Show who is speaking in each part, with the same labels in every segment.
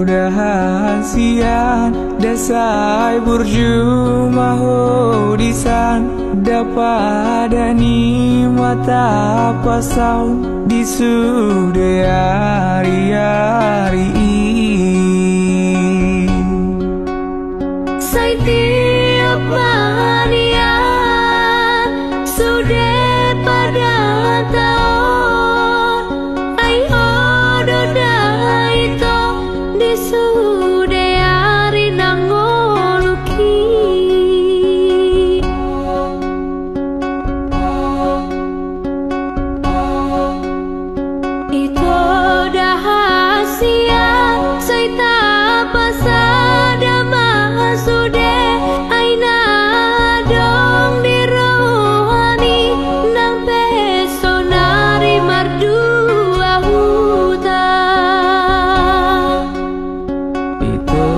Speaker 1: hasian dasai burjuma hodisan dapadani mata pasau di sude hari-hari
Speaker 2: sai tiap harian sudah pada tahun ai odo daito di sude hari nangoluki itu dahasia sai tapasada sude aina dong di rohani nang pesonari mardua huta
Speaker 1: itu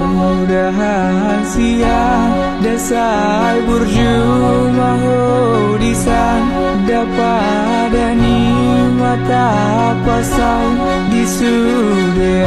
Speaker 1: hasian dasai burjuma hodisan dapadani mata pasau di sude